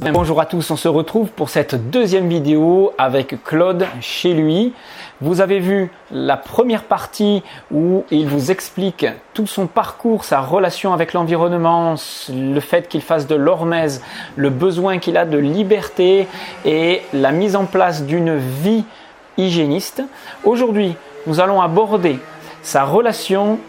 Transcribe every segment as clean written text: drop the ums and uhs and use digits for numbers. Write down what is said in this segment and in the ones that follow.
Bonjour à tous, on se retrouve pour cette deuxième vidéo avec Claude chez lui. Vous avez vu la première partie où il vous explique tout son parcours, sa relation avec l'environnement, le fait qu'il fasse de l'hormèse, le besoin qu'il a de liberté et la mise en place d'une vie hygiéniste. Aujourd'hui, nous allons aborder sa relation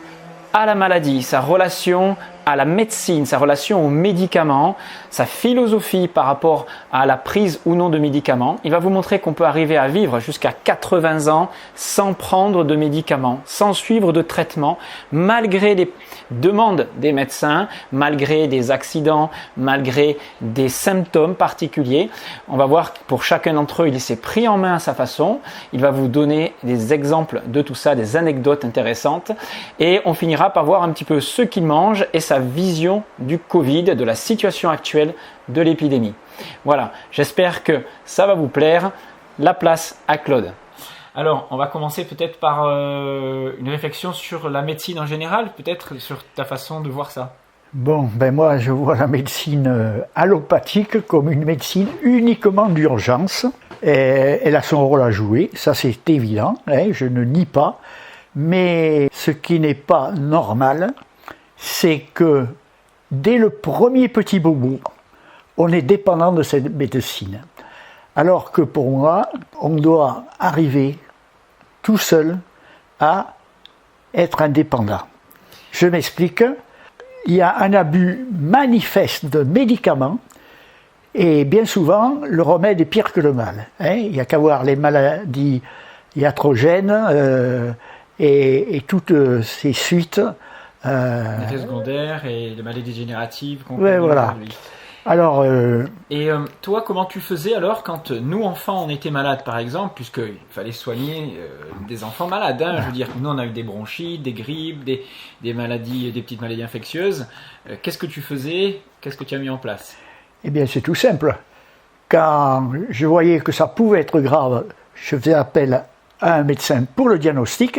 à la maladie, sa relation à la médecine, sa relation aux médicaments, sa philosophie par rapport à la prise ou non de médicaments. Il va vous montrer qu'on peut arriver à vivre jusqu'à 80 ans sans prendre de médicaments, sans suivre de traitement, malgré les demandes des médecins, malgré des accidents, malgré des symptômes particuliers. On va voir que pour chacun d'entre eux, il s'est pris en main à sa façon. Il va vous donner des exemples de tout ça, des anecdotes intéressantes. Et on finira par voir un petit peu ce qu'il mange et sa vision du Covid, de la situation actuelle de l'épidémie. Voilà, j'espère que ça va vous plaire. La place à Claude. Alors, on va commencer peut-être par une réflexion sur la médecine en général, peut-être sur ta façon de voir ça. Bon, moi je vois la médecine allopathique comme une médecine uniquement d'urgence. Elle a son rôle à jouer, ça c'est évident, je ne nie pas. Mais ce qui n'est pas normal, c'est que dès le premier petit bobo, on est dépendant de cette médecine. Alors que pour moi, on doit arriver tout seul à être indépendant. Je m'explique, il y a un abus manifeste de médicaments et bien souvent, le remède est pire que le mal. Il n'y a qu'à voir les maladies iatrogènes et toutes ces suites. Les effets secondaires et les maladies dégénératives. Ouais, voilà. Alors, Et toi, comment tu faisais alors quand nous, enfants, on était malades, par exemple, puisqu'il fallait soigner des enfants malades, Je veux dire, nous, on a eu des bronchites, des grippes, des maladies, des petites maladies infectieuses. Qu'est-ce que tu faisais? Qu'est-ce que tu as mis en place? Eh bien, c'est tout simple. Quand je voyais que ça pouvait être grave, je faisais appel à un médecin pour le diagnostic.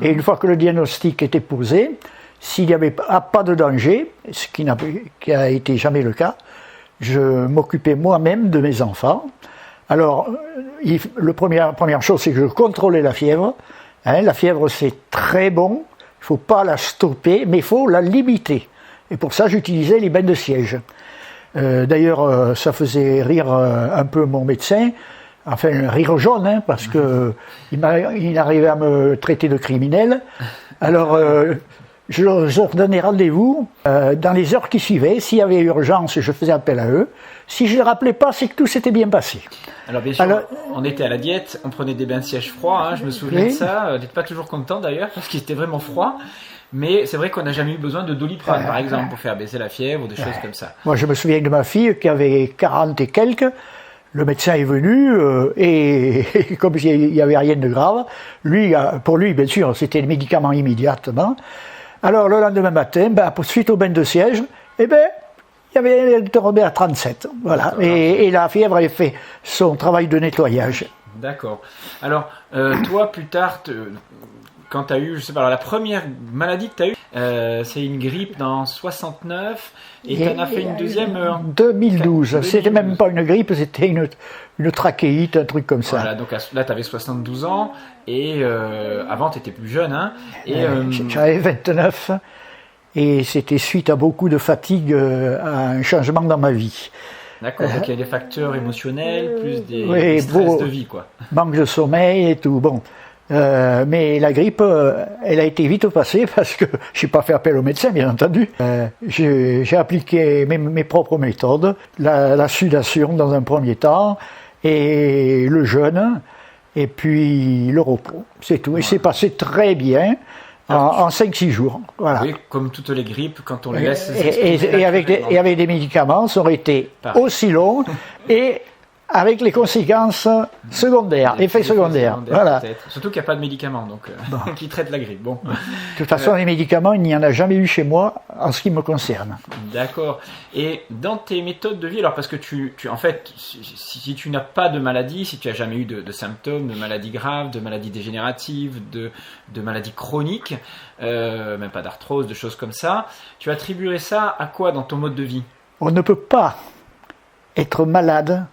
Et une fois que le diagnostic était posé, s'il n'y avait pas de danger, ce qui n'a été jamais le cas, je m'occupais moi-même de mes enfants. Alors, la première chose, c'est que je contrôlais la fièvre. La fièvre, c'est très bon, il ne faut pas la stopper, mais il faut la limiter. Et pour ça, j'utilisais les bains de siège. D'ailleurs, ça faisait rire un peu mon médecin, enfin un rire jaune, parce qu'il arrivait à me traiter de criminel. Alors, je leur donnais rendez-vous dans les heures qui suivaient. S'il y avait urgence, je faisais appel à eux. Si je ne les rappelais pas, c'est que tout s'était bien passé. Alors bien sûr, on était à la diète, on prenait des bains de siège froids, je me souviens de ça. On n'était pas toujours content d'ailleurs, parce qu'il était vraiment froid. Mais c'est vrai qu'on n'a jamais eu besoin de Doliprane, par exemple, pour faire baisser la fièvre ou des choses comme ça. Moi, je me souviens de ma fille qui avait 40 et quelques. Le médecin est venu et comme il n'y avait rien de grave, pour lui, bien sûr, c'était le médicament immédiatement. Alors, le lendemain matin, suite au bain de siège, il était tombé à 37. Voilà. Et la fièvre avait fait son travail de nettoyage. D'accord. Alors, toi, plus tard, quand tu as eu, je sais pas, alors la première maladie que tu as eue, c'est une grippe dans 69 et tu en as fait une deuxième en 2012. C'était même pas une grippe, c'était une trachéite, un truc comme ça. Voilà, donc là tu avais 72 ans et avant tu étais plus jeune. J'avais 29 et c'était suite à beaucoup de fatigue, à un changement dans ma vie. D'accord, donc il y a des facteurs émotionnels plus des stress de vie, quoi. Manque de sommeil et tout, bon. Mais la grippe, elle a été vite passée parce que je n'ai pas fait appel au médecin, bien entendu. J'ai appliqué mes propres méthodes, la sudation dans un premier temps, et le jeûne, et puis le repos, c'est tout. Et c'est passé très bien en 5-6 jours. Voilà. Oui, comme toutes les grippes, quand on les laisse et avec des médicaments, ça aurait été aussi long et avec les conséquences secondaires, effets secondaires. Voilà. Surtout qu'il n'y a pas de médicaments qui traitent la grippe. Bon. De toute façon, les médicaments, il n'y en a jamais eu chez moi en ce qui me concerne. D'accord. Et dans tes méthodes de vie, alors parce que en fait, si tu n'as pas de maladie, si tu n'as jamais eu de symptômes, de maladies graves, de maladies dégénératives, de maladies chroniques, même pas d'arthrose, de choses comme ça, tu attribuerais ça à quoi dans ton mode de vie? On ne peut pas être malade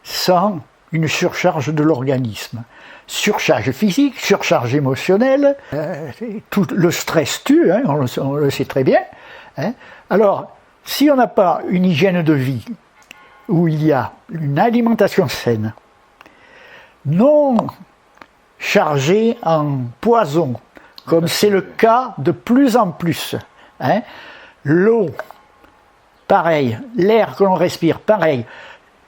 sans une surcharge de l'organisme. Surcharge physique, surcharge émotionnelle, tout le stress tue, hein, on le sait très bien. Hein. Alors, si on n'a pas une hygiène de vie où il y a une alimentation saine, non chargée en poison, comme c'est le cas de plus en plus, hein, l'eau, pareil, l'air que l'on respire, pareil,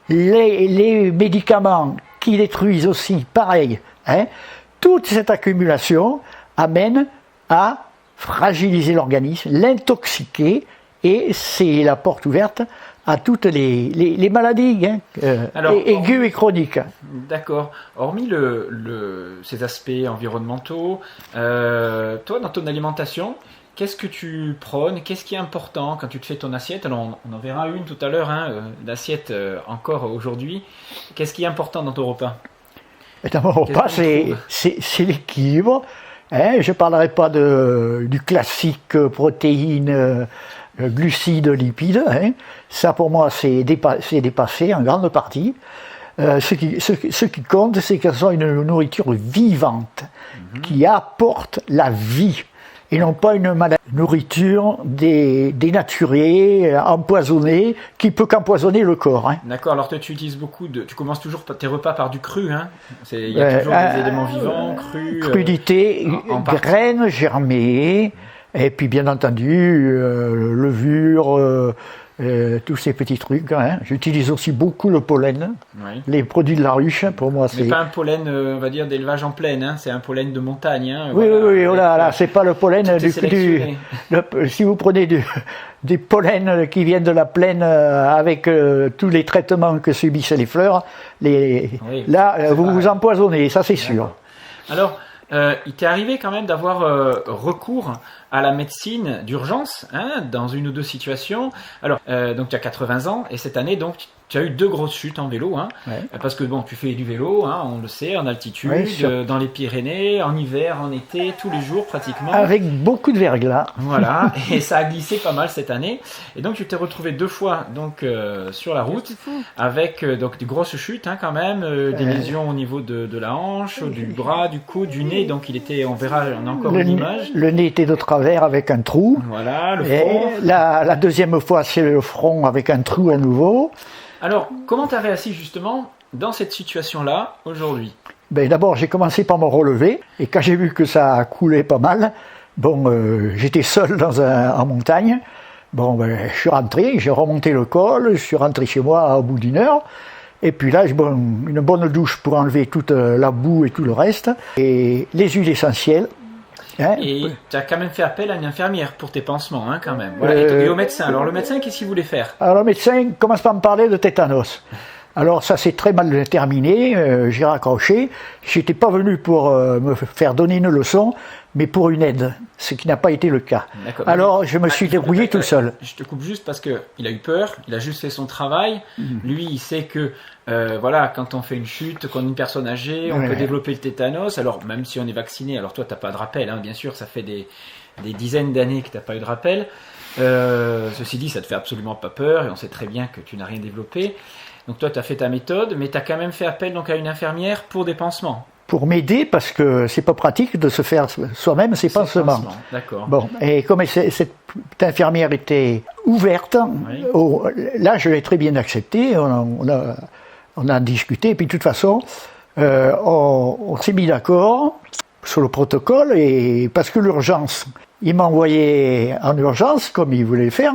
les médicaments qui détruisent aussi, pareil, hein, toute cette accumulation amène à fragiliser l'organisme, l'intoxiquer, et c'est la porte ouverte à toutes les maladies hein, aiguës et chroniques. D'accord. Hormis ces aspects environnementaux, toi, dans ton alimentation, qu'est-ce que tu prônes? Qu'est-ce qui est important quand tu te fais ton assiette? Alors, on en verra une tout à l'heure, hein, d'assiette encore aujourd'hui. Qu'est-ce qui est important dans ton repas? Dans mon repas, c'est l'équilibre. Hein, je ne parlerai pas du classique protéines, glucides, lipides. Hein. Ça, pour moi, c'est dépassé en grande partie. Ce qui compte, c'est qu'elles sont une nourriture vivante, qui apporte la vie, et non pas une nourriture dénaturée, empoisonnée, qui peut qu'empoisonner le corps. Hein. D'accord, alors toi tu utilises tu commences toujours tes repas par du cru, hein? Il y a toujours des éléments vivants, crus. Crudité, graines germées, et puis bien entendu, levure, tous ces petits trucs. Hein. J'utilise aussi beaucoup le pollen, oui. Les produits de la ruche, pour moi c'est... Mais pas un pollen, on va dire, d'élevage en plaine, hein. C'est un pollen de montagne. Hein, oui, voilà, oui, oh là, c'est pas le pollen si vous prenez des pollens qui viennent de la plaine avec tous les traitements que subissent les fleurs, vous vous empoisonnez, ça c'est sûr. Alors, il t'est arrivé quand même d'avoir recours à la médecine d'urgence, hein, dans une ou deux situations. Alors, donc tu as 80 ans, et cette année, donc, tu as eu 2 grosses chutes en vélo, hein, parce que bon, tu fais du vélo, hein, on le sait, en altitude, dans les Pyrénées, en hiver, en été, tous les jours pratiquement. Avec beaucoup de verglas. Voilà, et ça a glissé pas mal cette année. Et donc tu t'es retrouvé 2 fois donc, sur la route, avec donc des grosses chutes hein, quand même, des lésions au niveau de la hanche, du bras, du cou, du nez. Donc on verra, on a encore une image. Le nez était de travers avec un trou. Voilà, le front. Et la deuxième fois, c'est le front avec un trou à nouveau. Alors, comment tu as réagi justement dans cette situation-là aujourd'hui? Ben, d'abord, j'ai commencé par me relever, et quand j'ai vu que ça coulait pas mal, j'étais seul en montagne. Bon, je suis rentré, j'ai remonté le col, je suis rentré chez moi au bout d'1 heure, et puis là, une bonne douche pour enlever toute la boue et tout le reste, et les huiles essentielles. Hein, et tu as quand même fait appel à une infirmière pour tes pansements, hein, quand même. Voilà. Et au médecin. Alors, le médecin, qu'est-ce qu'il voulait faire? Alors, le médecin commence par me parler de tétanos. Alors, ça s'est très mal terminé. J'ai raccroché. J'étais pas venu pour me faire donner une leçon, mais pour une aide, ce qui n'a pas été le cas. Alors, je me suis débrouillé tout seul. Je te coupe juste parce qu'il a eu peur, il a juste fait son travail. Lui, il sait que voilà, quand on fait une chute, quand on est une personne âgée, on peut développer le tétanos. Alors, même si on est vacciné, alors toi, tu n'as pas de rappel, hein, bien sûr, ça fait des dizaines d'années que tu n'as pas eu de rappel. Ceci dit, ça ne te fait absolument pas peur et on sait très bien que tu n'as rien développé. Donc toi, tu as fait ta méthode, mais tu as quand même fait appel donc, à une infirmière pour des pansements. Pour m'aider, parce que c'est pas pratique de se faire soi-même ses pansements. D'accord. Bon, et comme cette infirmière était ouverte, là je l'ai très bien accepté, on a discuté, et puis de toute façon, on s'est mis d'accord sur le protocole, et parce que l'urgence, il m'a envoyé en urgence, comme il voulait le faire,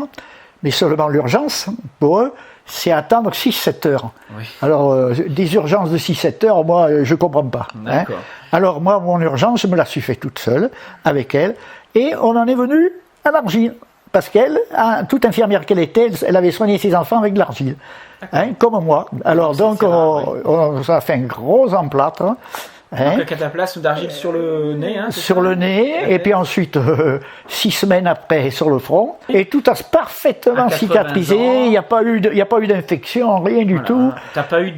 mais seulement l'urgence, pour eux, c'est attendre 6-7 heures. Oui. Alors, des urgences de 6-7 heures, moi, je ne comprends pas. Hein. Alors, moi, mon urgence, je me la suis fait toute seule, avec elle, et on en est venu à l'argile. Parce qu'elle, toute infirmière qu'elle était, elle avait soigné ses enfants avec de l'argile. Hein, comme moi. Alors, donc, on a fait un gros emplâtre, Donc, le cataplasme d'argile sur le nez. Hein, sur le nez, et puis ensuite, 6 semaines après, sur le front. Et tout a parfaitement cicatrisé, il n'y a pas eu d'infection, rien du tout. Tu n'as pas eu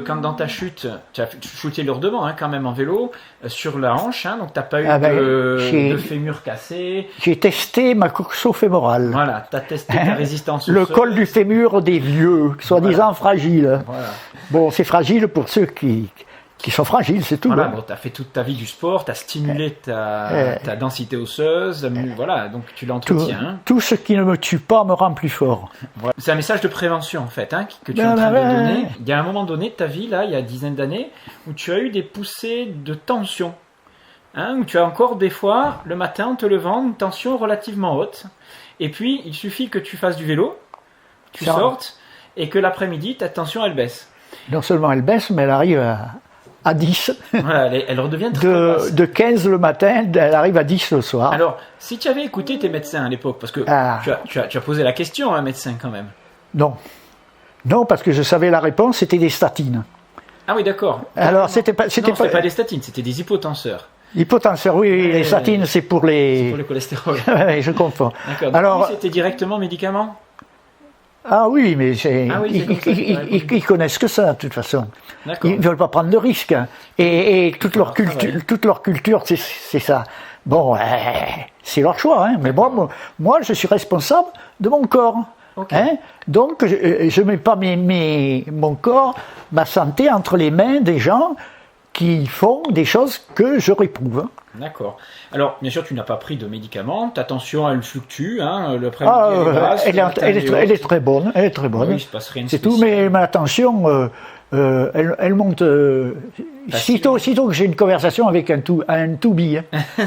quand dans ta chute, tu as chuté lourdement quand même en vélo, sur la hanche, donc tu n'as pas eu de fémur cassé. J'ai testé ma coxo-fémorale. Voilà, tu as testé ta résistance le col du fémur des vieux, soi-disant fragile. Voilà. Bon, c'est fragile pour ceux qui sont fragiles, c'est tout. Voilà, bon, tu as fait toute ta vie du sport, tu as stimulé ta densité osseuse, voilà, donc tu l'entretiens. Tout ce qui ne me tue pas me rend plus fort. Voilà. C'est un message de prévention en fait, que tu es en train de donner. Il y a un moment donné de ta vie, là, il y a une dizaine d'années, où tu as eu des poussées de tension. Où tu as encore des fois, le matin, en te levant, une tension relativement haute. Et puis, il suffit que tu fasses du vélo, tu sortes, et que l'après-midi, ta tension, elle baisse. Non seulement elle baisse, mais elle arrive à 10. Voilà, elle redevient très basse. De 15 le matin, elle arrive à 10 le soir. Alors, si tu avais écouté tes médecins à l'époque, parce que tu as posé la question à un médecin quand même. Non. Non, parce que je savais la réponse, c'était des statines. Ah oui, d'accord. Alors, c'était pas des statines, c'était des hypotenseurs. L'hypotenseur, oui, les statines, c'est pour les... C'est pour le cholestérol. Je confonds. D'accord. Alors, c'était directement médicament? Ah oui, mais ils connaissent que ça, de toute façon. Ils ne veulent pas prendre de risques. Et toute leur culture, c'est ça. Bon, c'est leur choix. Mais moi, je suis responsable de mon corps. Okay. Donc, je ne mets pas mon corps, ma santé, entre les mains des gens qui font des choses que je réprouve. D'accord. Alors, bien sûr, tu n'as pas pris de médecaments. Ta tension, elle fluctue. Le après-midi, elle est très bonne. Elle est très bonne. Oui, il se passe rien de c'est tout, mais ma tension, elle monte. Sitôt que j'ai une conversation avec un to-be.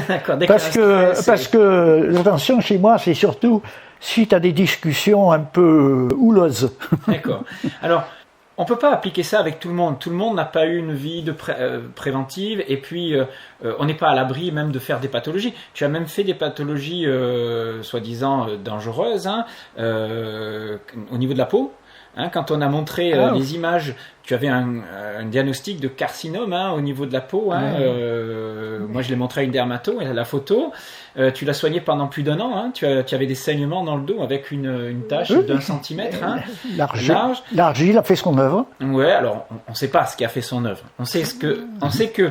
D'accord. Parce que la tension chez moi, c'est surtout suite à des discussions un peu houleuses. D'accord. Alors, on ne peut pas appliquer ça avec tout le monde. Tout le monde n'a pas eu une vie préventive, et puis on n'est pas à l'abri même de faire des pathologies. Tu as même fait des pathologies soi-disant dangereuses au niveau de la peau. Quand on a montré les images, tu avais un diagnostic de carcinome au niveau de la peau. Moi, je l'ai montré à une dermato, et la photo. Tu l'as soigné pendant plus d'1 an. Tu avais des saignements dans le dos avec une tache d'1 centimètre large. L'argile a fait son œuvre. Ouais, alors on ne sait pas ce qui a fait son œuvre. On sait que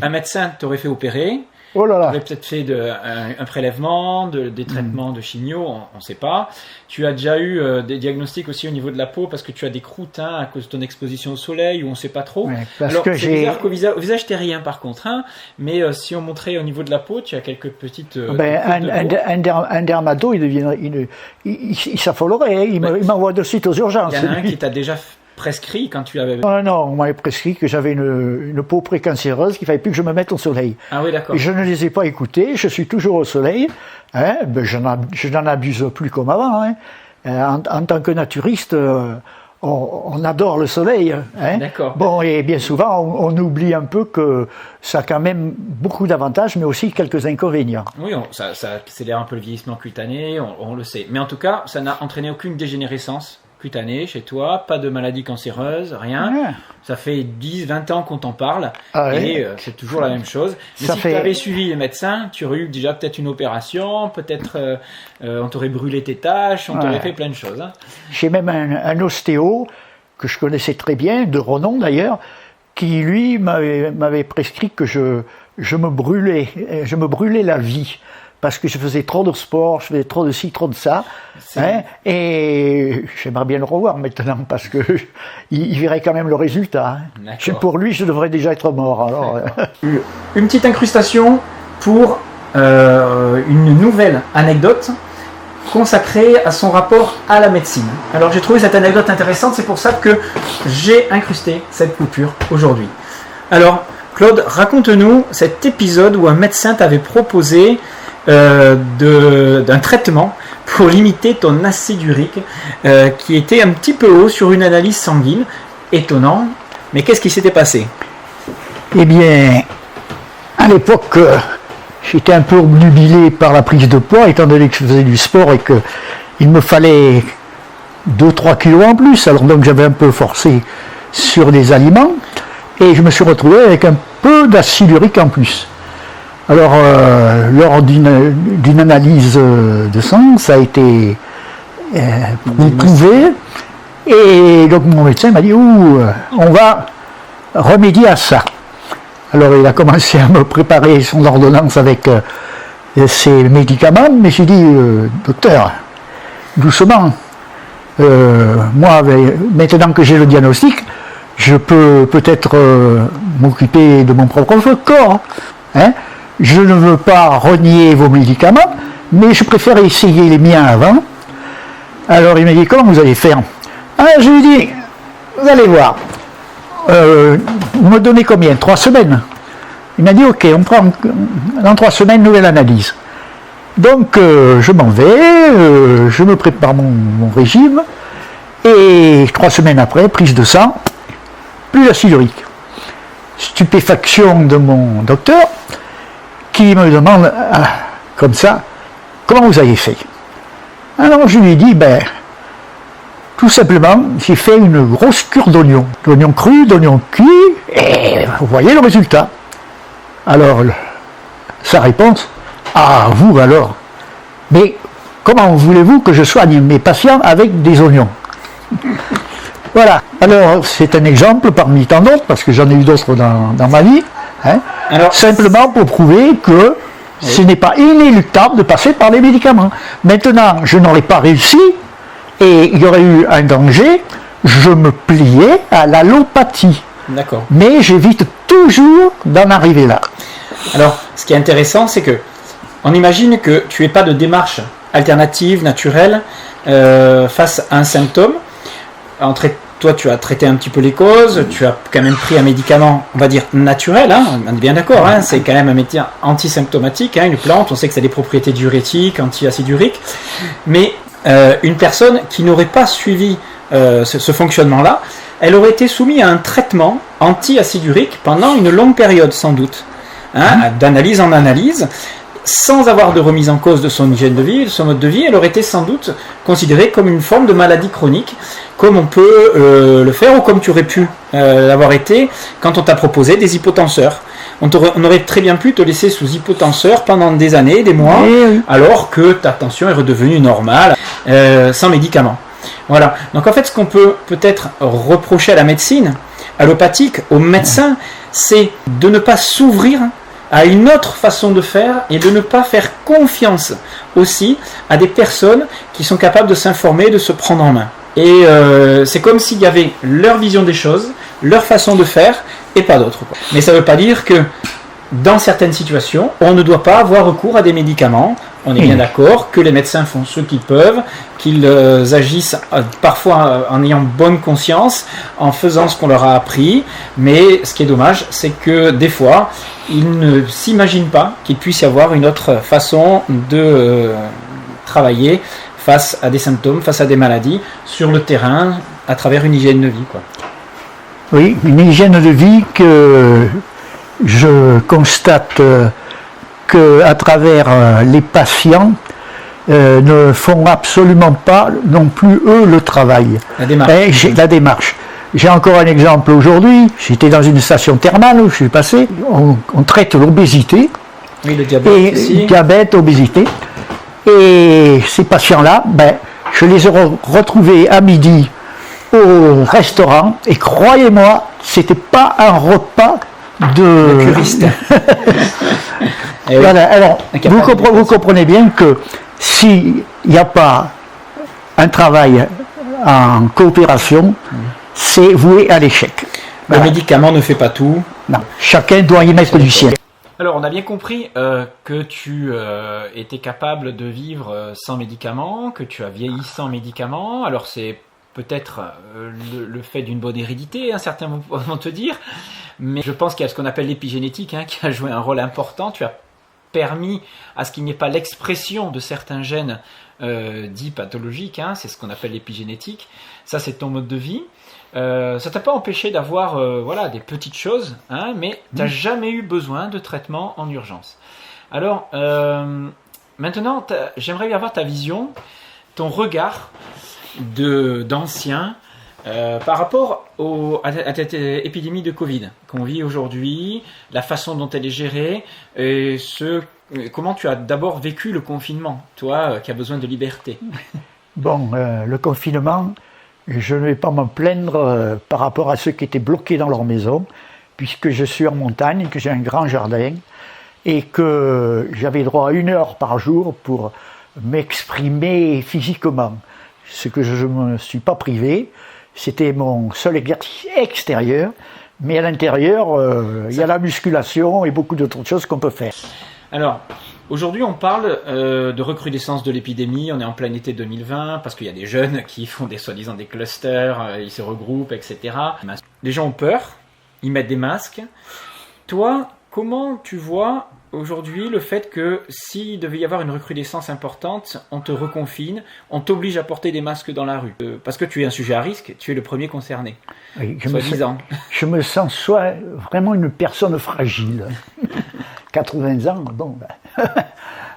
un médecin t'aurait fait opérer. Oh là là. Tu aurais peut-être fait un prélèvement, des traitements de chimio, on ne sait pas. Tu as déjà eu des diagnostics aussi au niveau de la peau parce que tu as des croûtes à cause de ton exposition au soleil, ou on ne sait pas trop. Ouais, alors c'est bizarre qu'au visage t'es rien par contre, mais si on montrait au niveau de la peau, tu as quelques petites. Un dermato, il s'affolerait, il m'envoie de suite aux urgences. Il y en a un qui t'a déjà prescrit quand tu avais... Non, on m'avait prescrit que j'avais une peau précancéreuse, qu'il ne fallait plus que je me mette au soleil. Ah oui, d'accord. Et je ne les ai pas écoutés, je suis toujours au soleil. Je n'en abuse plus comme avant. En tant que naturiste, on adore le soleil. D'accord. Bon, et bien souvent, on oublie un peu que ça a quand même beaucoup d'avantages, mais aussi quelques inconvénients. Oui, ça accélère un peu le vieillissement cutané, on le sait. Mais en tout cas, ça n'a entraîné aucune dégénérescence cutanée chez toi, pas de maladie cancéreuse, rien. Ouais. Ça fait 10-20 ans qu'on t'en parle, et c'est toujours la même chose. Mais si tu avais suivi les médecins, tu aurais eu déjà peut-être une opération, peut-être on t'aurait brûlé tes taches, on t'aurait fait plein de choses. J'ai même un ostéo que je connaissais très bien, de renom d'ailleurs, qui lui m'avait prescrit que je me brûlais la vie. Parce que je faisais trop de sport, je faisais trop de ci, trop de ça. Et j'aimerais bien le revoir maintenant, parce que il verrait quand même le résultat. Pour lui, je devrais déjà être mort. Alors, Une petite incrustation pour une nouvelle anecdote consacrée à son rapport à la médecine. Alors j'ai trouvé cette anecdote intéressante, c'est pour ça que j'ai incrusté cette coupure aujourd'hui. Alors Claude, raconte-nous cet épisode où un médecin t'avait proposé d'un traitement pour limiter ton acide urique qui était un petit peu haut sur une analyse sanguine. Étonnant, mais qu'est-ce qui s'était passé? Eh bien, à l'époque, j'étais un peu obnubilé par la prise de poids, étant donné que je faisais du sport et qu'il me fallait 2-3 kilos en plus. Alors donc j'avais un peu forcé sur des aliments, et je me suis retrouvé avec un peu d'acide urique en plus. Alors, lors d'une analyse de sang, ça a été prouvé. Et donc mon médecin m'a dit, on va remédier à ça. Alors il a commencé à me préparer son ordonnance avec ses médicaments, mais j'ai dit, docteur, doucement, moi, maintenant que j'ai le diagnostic, je peux peut-être m'occuper de mon propre corps. Hein. Je ne veux pas renier vos médicaments, mais je préfère essayer les miens avant. Alors il m'a dit, comment vous allez faire? Je lui ai dit, vous allez voir, vous me donnez combien? 3 semaines. Il m'a dit, ok, on prend dans 3 semaines nouvelle analyse. Donc je m'en vais, je me prépare mon régime, et 3 semaines après, prise de sang, plus d'acide urique. Stupéfaction de mon docteur, qui me demande, comme ça, comment vous avez fait? Alors je lui ai dit, tout simplement, j'ai fait une grosse cure d'oignons. D'oignons crus, d'oignons cuits, et vous voyez le résultat. Alors, sa réponse, vous alors. Mais comment voulez-vous que je soigne mes patients avec des oignons? Voilà. Alors, c'est un exemple parmi tant d'autres, parce que j'en ai eu d'autres dans ma vie. Hein. Alors, simplement pour prouver que ce n'est pas inéluctable de passer par les médicaments. Maintenant, je n'aurais pas réussi, et il y aurait eu un danger, je me pliais à l'allopathie. D'accord. Mais j'évite toujours d'en arriver là. Alors, ce qui est intéressant, c'est que on imagine que tu n'aies pas de démarche alternative, naturelle, face à un symptôme. Toi, tu as traité un petit peu les causes, tu as quand même pris un médicament, on va dire, naturel, hein, on est bien d'accord, hein, c'est quand même un médicament antisymptomatique, hein, une plante, on sait que ça a des propriétés diurétiques, anti-acide urique, mais une personne qui n'aurait pas suivi ce fonctionnement-là, elle aurait été soumise à un traitement anti-acide urique pendant une longue période, sans doute, hein, d'analyse en analyse, sans avoir de remise en cause de son hygiène de vie, de son mode de vie. Elle aurait été sans doute considérée comme une forme de maladie chronique, comme on peut le faire, ou comme tu aurais pu l'avoir été quand on t'a proposé des hypotenseurs. On aurait très bien pu te laisser sous hypotenseur pendant des années, des mois, alors que ta tension est redevenue normale, sans médicaments. Voilà. Donc en fait, ce qu'on peut peut-être reprocher à la médecine allopathique, aux médecins, c'est de ne pas s'ouvrir à une autre façon de faire et de ne pas faire confiance aussi à des personnes qui sont capables de s'informer, de se prendre en main. Et c'est comme s'il y avait leur vision des choses, leur façon de faire et pas d'autre. Mais ça ne veut pas dire que dans certaines situations, on ne doit pas avoir recours à des médicaments. On est bien d'accord que les médecins font ce qu'ils peuvent, qu'ils agissent parfois en ayant bonne conscience, en faisant ce qu'on leur a appris. Mais ce qui est dommage, c'est que des fois, ils ne s'imaginent pas qu'il puisse y avoir une autre façon de travailler face à des symptômes, face à des maladies, sur le terrain, à travers une hygiène de vie, quoi. Oui, une hygiène de vie que je constate qu'à travers les patients ne font absolument pas non plus eux le travail. La démarche. J'ai encore un exemple aujourd'hui. J'étais dans une station thermale où je suis passé. On traite l'obésité. Oui, le diabète aussi. Diabète, obésité. Et ces patients-là, je les ai retrouvés à midi au restaurant. Et croyez-moi, c'était pas un repas de curiste. Voilà. Alors, vous comprenez bien que s'il n'y a pas un travail en coopération, c'est voué à l'échec. Le médicament ne fait pas tout. Non, chacun doit y mettre du sien. Alors, on a bien compris que tu étais capable de vivre sans médicaments, que tu as vieilli sans médicaments. Alors, c'est peut-être le fait d'une bonne hérédité, certains vont te dire, mais je pense qu'il y a ce qu'on appelle l'épigénétique, qui a joué un rôle important. Tu as permis à ce qu'il n'y ait pas l'expression de certains gènes dits pathologiques, c'est ce qu'on appelle l'épigénétique. Ça, c'est ton mode de vie. Ça t'a pas empêché d'avoir des petites choses, mais tu n'as jamais eu besoin de traitement en urgence. Alors, maintenant, j'aimerais avoir ta vision, ton regard d'ancien Par rapport à cette épidémie de Covid qu'on vit aujourd'hui, la façon dont elle est gérée, et comment tu as d'abord vécu le confinement, toi qui as besoin de liberté? Bon, le confinement, je ne vais pas me plaindre par rapport à ceux qui étaient bloqués dans leur maison, puisque je suis en montagne, que j'ai un grand jardin, et que j'avais droit à 1 heure par jour pour m'exprimer physiquement. Ce que je ne me suis pas privé, c'était mon seul exercice extérieur, mais à l'intérieur, il y a la musculation et beaucoup d'autres choses qu'on peut faire. Alors, aujourd'hui, on parle de recrudescence de l'épidémie. On est en plein été 2020 parce qu'il y a des jeunes qui font soi-disant des clusters, ils se regroupent, etc. Les gens ont peur, ils mettent des masques. Toi, comment tu vois aujourd'hui le fait que s'il devait y avoir une recrudescence importante, on te reconfine, on t'oblige à porter des masques dans la rue? Parce que tu es un sujet à risque, tu es le premier concerné. Oui, je me sens vraiment une personne fragile. 80 ans, bon.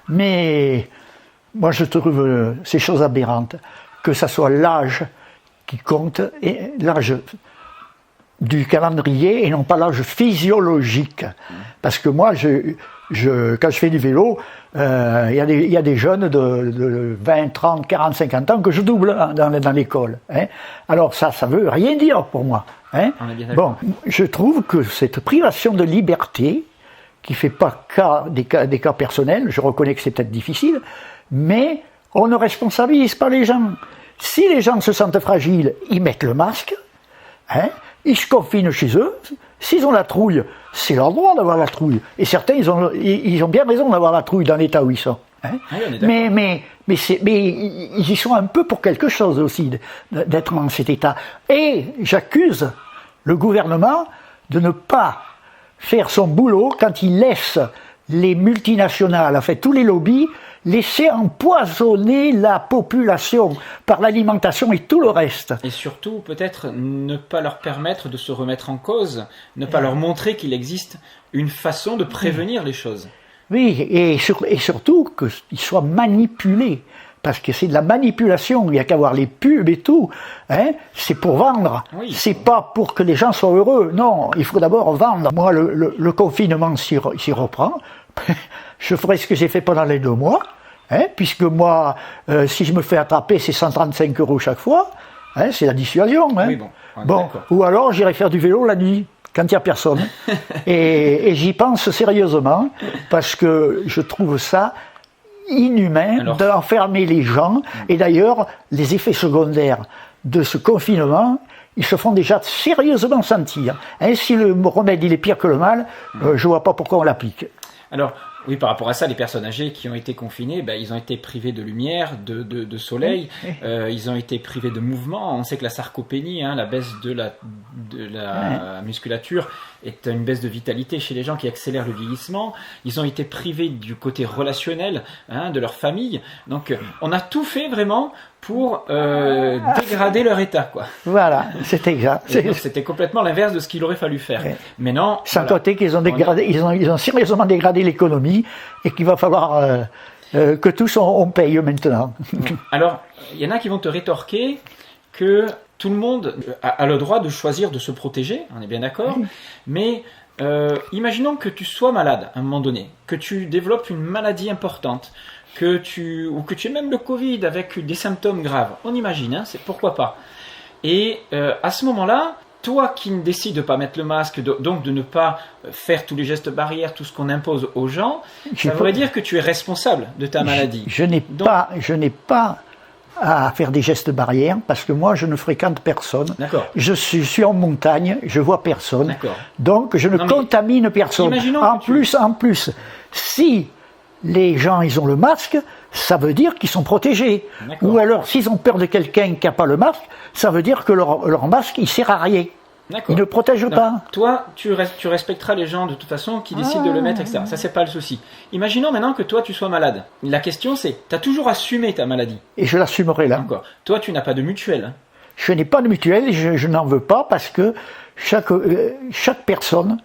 Mais moi je trouve ces choses aberrantes, que ce soit l'âge qui compte, et l'âge du calendrier et non pas l'âge physiologique. Parce que moi, quand je fais du vélo, il y a des jeunes de 20, 30, 40, 50 ans que je double dans l'école. Hein. Alors ça veut rien dire pour moi. Hein. Bon, je trouve que cette privation de liberté, qui ne fait pas des cas personnels, je reconnais que c'est peut-être difficile, mais on ne responsabilise pas les gens. Si les gens se sentent fragiles, ils mettent le masque, hein, ils se confinent chez eux. S'ils ont la trouille, c'est leur droit d'avoir la trouille. Et certains, ils ont bien raison d'avoir la trouille dans l'état où ils sont. Hein. Oui, mais ils y sont un peu pour quelque chose aussi, d'être dans cet état. Et j'accuse le gouvernement de ne pas faire son boulot quand il laisse les multinationales, en fait tous les lobbies, laisser empoisonner la population par l'alimentation et tout le reste. Et surtout, peut-être ne pas leur permettre de se remettre en cause, ne pas leur montrer qu'il existe une façon de prévenir les choses. Oui, et surtout qu'ils soient manipulés. Parce que c'est de la manipulation, il n'y a qu'à voir les pubs et tout, hein, c'est pour vendre, oui. C'est pas pour que les gens soient heureux, non, il faut d'abord vendre. Moi, le confinement s'y reprend, je ferai ce que j'ai fait pendant les 2 mois, hein, puisque moi, si je me fais attraper, c'est 135 € chaque fois, hein, c'est la dissuasion. Hein. Oui, bon, ou alors j'irai faire du vélo la nuit, quand il n'y a personne, et j'y pense sérieusement, parce que je trouve ça inhumain d'enfermer les gens, et d'ailleurs les effets secondaires de ce confinement, ils se font déjà sérieusement sentir. Hein, si le remède il est pire que le mal, je vois pas pourquoi on l'applique. Alors oui, par rapport à ça, les personnes âgées qui ont été confinées, ils ont été privées de lumière, de soleil, ils ont été privés de mouvement. On sait que la sarcopénie, la baisse de la musculature, est une baisse de vitalité chez les gens qui accélère le vieillissement. Ils ont été privés du côté relationnel, de leur famille. Donc on a tout fait vraiment pour dégrader leur état, quoi. Voilà, c'était exact. C'était complètement l'inverse de ce qu'il aurait fallu faire. Mais non. Sans côté qu'ils ont dégradé, ils ont sérieusement dégradé l'économie et qu'il va falloir que tous on paye maintenant. Alors, il y en a qui vont te rétorquer que tout le monde a le droit de choisir de se protéger, on est bien d'accord, mais imaginons que tu sois malade à un moment donné, que tu développes une maladie importante, ou que tu aies même le Covid avec des symptômes graves, on imagine, c'est pourquoi pas. Et à ce moment-là, toi qui ne décides de ne pas mettre le masque, donc de ne pas faire tous les gestes barrières, tout ce qu'on impose aux gens, ça voudrait dire que tu es responsable de ta maladie. Je n'ai pas à faire des gestes barrières parce que moi je ne fréquente personne. D'accord. Je suis en montagne, je vois personne. D'accord. Donc je ne contamine personne. En plus, si les gens ils ont le masque, ça veut dire qu'ils sont protégés. D'accord. Ou alors s'ils ont peur de quelqu'un qui n'a pas le masque, ça veut dire que leur masque il sert à rien. D'accord. Il ne protège pas. Toi, tu respecteras les gens de toute façon qui décident de le mettre, etc. Ça, c'est pas le souci. Imaginons maintenant que toi, tu sois malade. La question, c'est, tu as toujours assumé ta maladie. Et je l'assumerai là. D'accord. Toi, tu n'as pas de mutuelle. Je n'ai pas de mutuelle, je n'en veux pas parce que chaque personne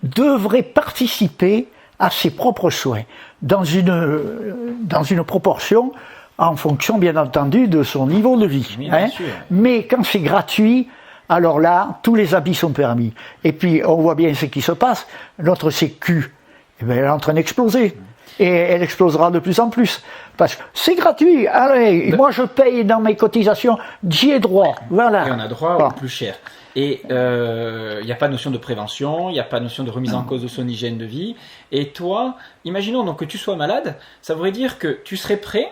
devrait participer à ses propres soins dans une proportion en fonction, bien entendu, de son niveau de vie. Oui, hein. bien sûr. Mais quand c'est gratuit, alors là, tous les habits sont permis. Et puis, on voit bien ce qui se passe. Notre Sécu, eh bien, elle est en train d'exploser. Et elle explosera de plus en plus. Parce que c'est gratuit. Allez, moi je paye dans mes cotisations, j'y ai droit. Voilà. Et on a droit au plus cher. Et il n'y a pas de notion de prévention, il n'y a pas de notion de remise en cause de son hygiène de vie. Et toi, imaginons donc que tu sois malade, ça voudrait dire que tu serais prêt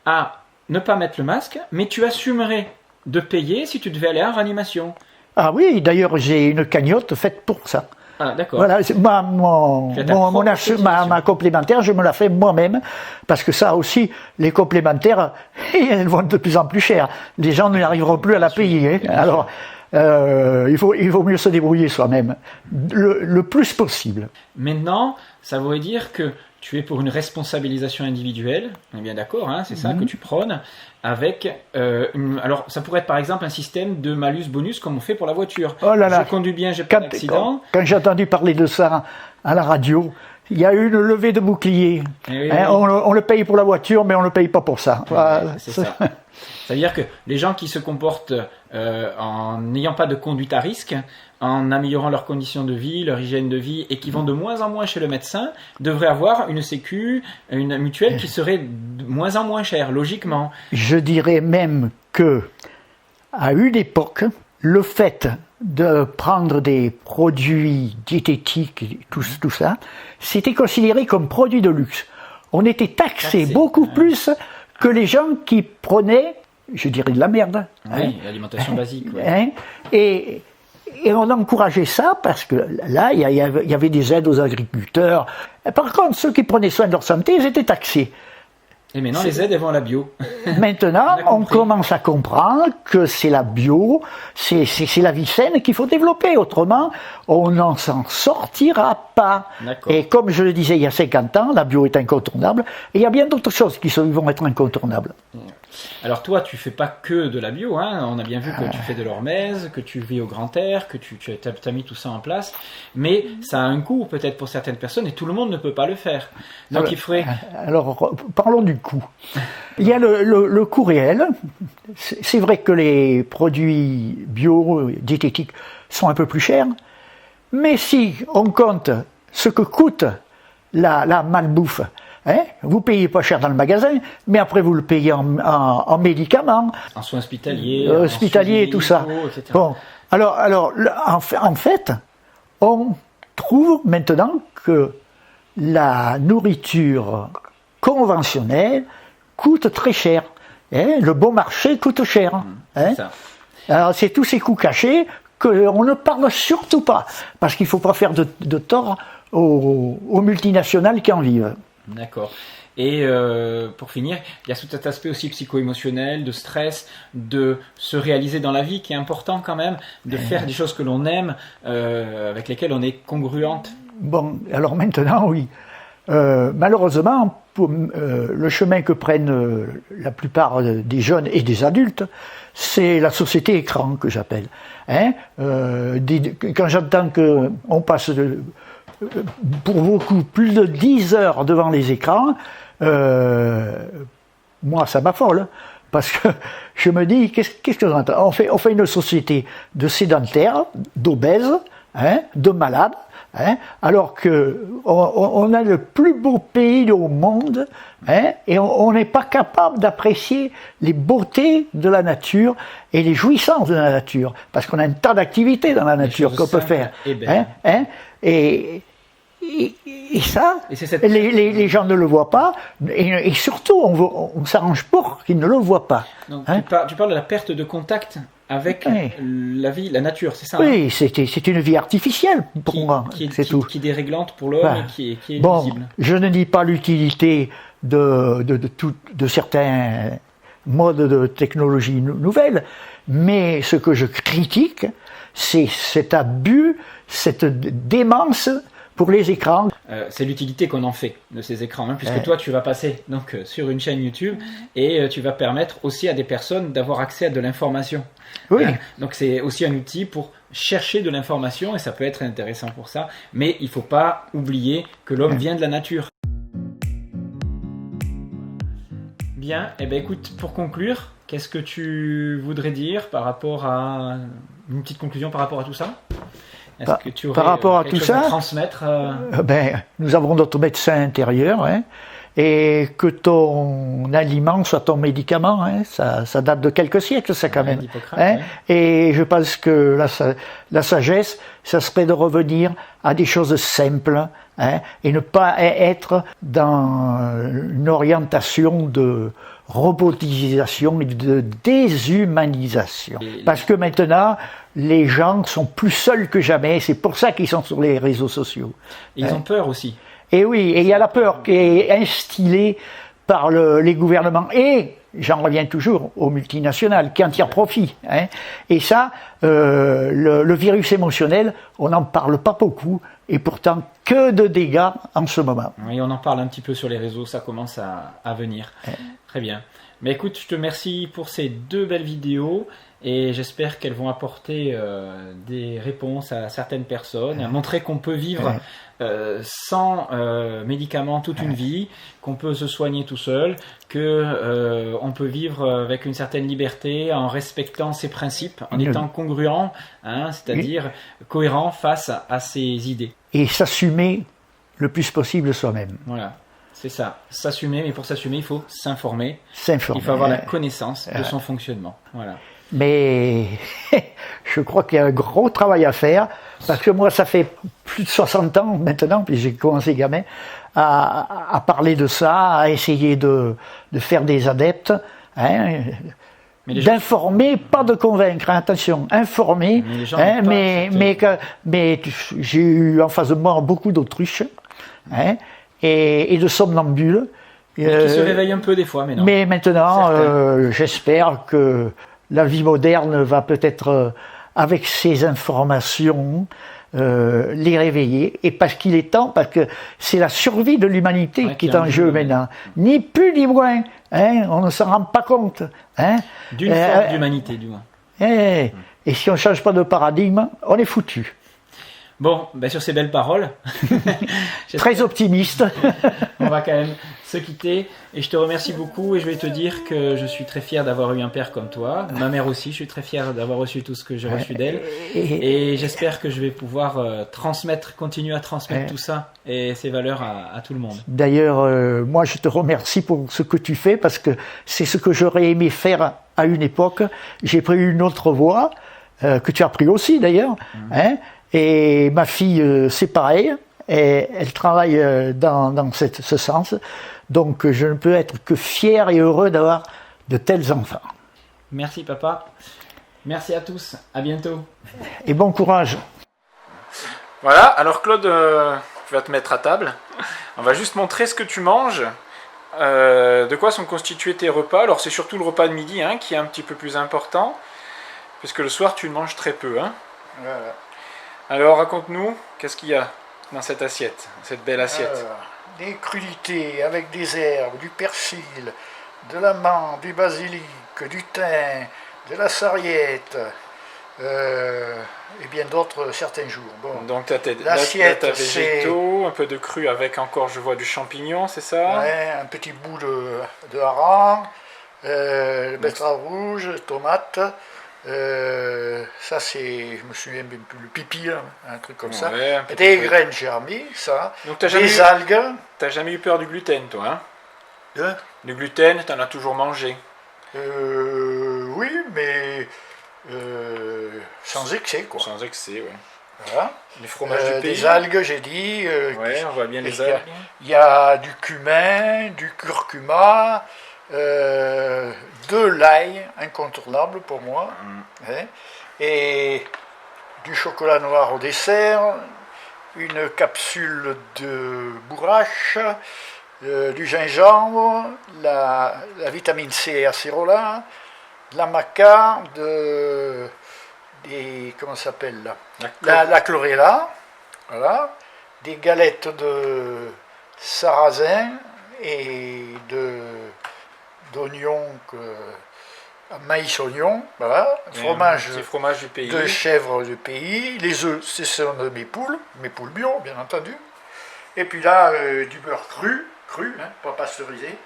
à ne pas mettre le masque, mais tu assumerais de payer si tu devais aller en réanimation. Ah oui, d'ailleurs j'ai une cagnotte faite pour ça. Ah, d'accord. Voilà, ma complémentaire, je me la fais moi-même, parce que ça aussi, les complémentaires, elles vont de plus en plus cher. Les gens n'arriveront plus à la payer. Hein. Alors, il vaut mieux se débrouiller soi-même, le plus possible. Maintenant, ça voudrait dire que tu es pour une responsabilisation individuelle, on est bien d'accord, hein, c'est ça que tu prônes, avec, alors ça pourrait être par exemple un système de malus-bonus comme on fait pour la voiture. Oh là là. Je conduis bien, j'ai pas d'accident. Quand j'ai entendu parler de ça à la radio, il y a eu une levée de bouclier. Oui, hein, oui. on le paye pour la voiture, mais on ne le paye pas pour ça. Voilà. C'est ça. C'est-à-dire que les gens qui se comportent en n'ayant pas de conduite à risque, en améliorant leurs conditions de vie, leur hygiène de vie, et qui vont de moins en moins chez le médecin, devraient avoir une sécu, une mutuelle qui serait de moins en moins chère, logiquement. Je dirais même que, à une époque, le fait de prendre des produits diététiques, tout ça, c'était considéré comme produit de luxe. On était taxé beaucoup plus que les gens qui prenaient, je dirais, de la merde. Oui, l'alimentation basique. Ouais. Hein, et on encourageait ça parce que là, il y avait des aides aux agriculteurs. Par contre, ceux qui prenaient soin de leur santé, ils étaient taxés. Et maintenant, les aides, elles vont à la bio. Maintenant, on commence à comprendre que c'est la bio, c'est la vie saine qu'il faut développer. Autrement, on n'en s'en sortira pas. Et comme je le disais il y a 50 ans, la bio est incontournable. Et il y a bien d'autres choses qui vont être incontournables. Alors toi, tu fais pas que de la bio, hein. On a bien vu que tu fais de l'hormèse, que tu vis au grand air, que tu as mis tout ça en place. Mais ça a un coût peut-être pour certaines personnes et tout le monde ne peut pas le faire. Donc il faudrait... Alors, parlons du coût. Il y a le coût réel. C'est vrai que les produits bio, diététiques sont un peu plus chers. Mais si on compte ce que coûte la malbouffe, hein, vous payez pas cher dans le magasin, mais après vous le payez en médicaments, en soins hospitaliers, et tout ça. Etc. Bon, alors en fait, on trouve maintenant que la nourriture conventionnelle coûte très cher. Hein, le bon marché coûte cher. Hein. Ça. Alors c'est tous ces coûts cachés qu'on ne parle surtout pas, parce qu'il ne faut pas faire de tort aux multinationales qui en vivent. D'accord. Et pour finir, il y a tout cet aspect aussi psycho-émotionnel, de stress, de se réaliser dans la vie qui est important quand même, de faire des choses que l'on aime, avec lesquelles on est congruente. Bon, alors maintenant, oui. Malheureusement, le chemin que prennent la plupart des jeunes et des adultes, c'est la société écran que j'appelle. Hein, quand j'entends qu'on passe pour beaucoup plus de 10 heures devant les écrans, moi ça m'affole, parce que je me dis, qu'est-ce que j'entends ? On fait une société de sédentaires, d'obèses, hein, de malades, hein, alors que on a le plus beau pays au monde, hein, et on n'est pas capable d'apprécier les beautés de la nature et les jouissances de la nature, parce qu'on a un tas d'activités dans la nature qu'on peut faire. Et ça, les gens ne le voient pas, et surtout on s'arrange pour qu'ils ne le voient pas. Donc, tu parles de la perte de contact avec la vie, la nature, c'est ça? Oui, c'est une vie artificielle pour moi, c'est tout. Qui est déréglante pour l'homme et qui est bon, visible. Je ne dis pas l'utilité de certains modes de technologie nouvelles, mais ce que je critique, c'est cet abus, cette démence pour les écrans. C'est l'utilité qu'on en fait de ces écrans, hein, puisque toi tu vas passer donc sur une chaîne YouTube et tu vas permettre aussi à des personnes d'avoir accès à de l'information. Oui. Donc c'est aussi un outil pour chercher de l'information et ça peut être intéressant pour ça, mais il ne faut pas oublier que l'homme vient de la nature. Bien, et ben écoute, pour conclure, qu'est-ce que tu voudrais dire par rapport à une petite conclusion par rapport à tout ça? Est-ce que tu aurais par rapport à quelque tout chose ça, à transmettre nous avons notre médecin intérieur, hein, et que ton aliment soit ton médicament, hein, ça date de quelques siècles, ça quand même. Hein, et je pense que la sagesse, ça serait de revenir à des choses simples, hein, et ne pas être dans une orientation de robotisation et de déshumanisation. Parce que maintenant, les gens sont plus seuls que jamais, c'est pour ça qu'ils sont sur les réseaux sociaux. Et ils ont peur aussi. Et oui, et il y a la peur qui est instillée par les gouvernements. Et j'en reviens toujours aux multinationales qui en tirent profit. Hein. Et ça, le virus émotionnel, on n'en parle pas beaucoup. Et pourtant, que de dégâts en ce moment. Oui, on en parle un petit peu sur les réseaux, ça commence à venir. Très bien. Mais écoute, je te remercie pour ces 2 belles vidéos et j'espère qu'elles vont apporter des réponses à certaines personnes, à montrer qu'on peut vivre sans médicaments toute une vie, qu'on peut se soigner tout seul, que on peut vivre avec une certaine liberté en respectant ses principes, en étant congruent, hein, c'est-à-dire cohérent face à ses idées. Et s'assumer le plus possible soi-même. Voilà. C'est ça, s'assumer, mais pour s'assumer, il faut s'informer. S'informer. Il faut avoir la connaissance de son fonctionnement. Voilà. Mais je crois qu'il y a un gros travail à faire, parce que moi, ça fait plus de 60 ans maintenant, puis j'ai commencé gamin, à parler de ça, à essayer de faire des adeptes, hein, d'informer, pas de convaincre, hein, attention, informer, mais j'ai eu en face de moi beaucoup d'autruches, hein, et de somnambules. Qui se réveillent un peu des fois, mais non. Mais maintenant, j'espère que la vie moderne va peut-être, avec ces informations, les réveiller. Et parce qu'il est temps, parce que c'est la survie de l'humanité qui est en jeu maintenant. Ni plus ni moins. Hein, on ne s'en rend pas compte. Hein. D'une forme d'humanité, du moins. Et si on ne change pas de paradigme, on est foutu. Bon, ben sur ces belles paroles, très optimiste, on va quand même se quitter et je te remercie beaucoup et je vais te dire que je suis très fier d'avoir eu un père comme toi, ma mère aussi, je suis très fier d'avoir reçu tout ce que j'ai reçu d'elle et j'espère que je vais pouvoir continuer à transmettre tout ça et ces valeurs à tout le monde. D'ailleurs, moi je te remercie pour ce que tu fais parce que c'est ce que j'aurais aimé faire à une époque. J'ai pris une autre voie, que tu as pris aussi d'ailleurs, hein. Et ma fille, c'est pareil, et elle travaille dans ce sens. Donc je ne peux être que fier et heureux d'avoir de tels enfants. Merci papa. Merci à tous. À bientôt. Et bon courage. Voilà, alors Claude, tu vas te mettre à table. On va juste montrer ce que tu manges. De quoi sont constitués tes repas. Alors c'est surtout le repas de midi hein, qui est un petit peu plus important. Puisque le soir tu le manges très peu. Hein. Voilà. Alors, raconte-nous, qu'est-ce qu'il y a dans cette assiette, cette belle assiette? Des crudités avec des herbes, du persil, de la menthe, du basilic, du thym, de la sarriette, et bien d'autres certains jours. Bon. Donc, l'assiette, végétaux, un peu de cru avec encore, je vois, du champignon, c'est ça? Ouais, un petit bout de hareng, betterave rouge, tomate. Ça c'est, je me souviens même plus, le pipi, là, un truc comme ça. Des graines germées, ça. Donc des algues. T'as jamais eu peur du gluten, toi, hein? Du gluten, t'en as toujours mangé. Oui, mais sans excès, quoi. Sans excès, oui. Voilà. Les fromages du pays. Des algues, j'ai dit. Oui, on voit bien les algues. Il y a du cumin, du curcuma. De l'ail, incontournable pour moi, hein, et du chocolat noir au dessert, une capsule de bourrache, du gingembre, la vitamine C acérola, de la maca, comment ça s'appelle là, la chlorella, voilà, des galettes de sarrasin et d'oignons, maïs-oignon, voilà, fromage du pays. De chèvre du pays, les œufs, ce sont de mes poules bio, bien entendu, et puis là, du beurre cru, hein, pas pasteurisé,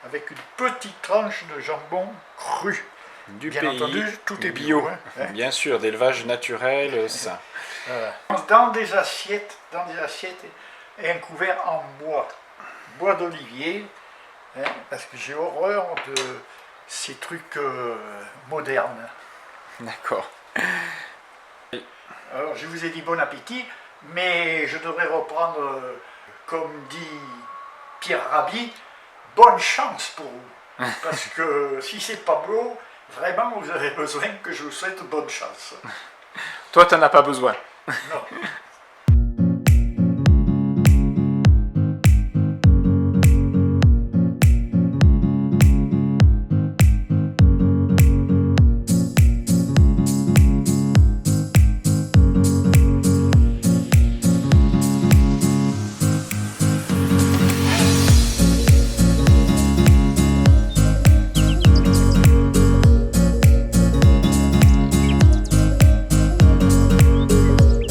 avec une petite tranche de jambon cru. Du Bien pays, entendu, tout est bio. Bien sûr, d'élevage naturel, sain. Dans des assiettes et un couvert en bois d'olivier, parce que j'ai horreur de ces trucs modernes. D'accord. Alors je vous ai dit bon appétit, mais je devrais reprendre, comme dit Pierre Rabhi, bonne chance pour vous. Parce que si c'est pas beau, vraiment vous avez besoin que je vous souhaite bonne chance. Toi, tu n'en as pas besoin. Non.